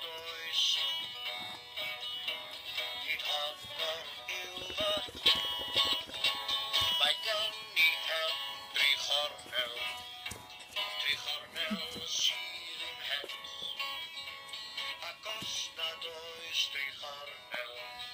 dois, niet af van eeuwen, bij dan niet help, drie gornels hier in het, a costa dois, drie gornels.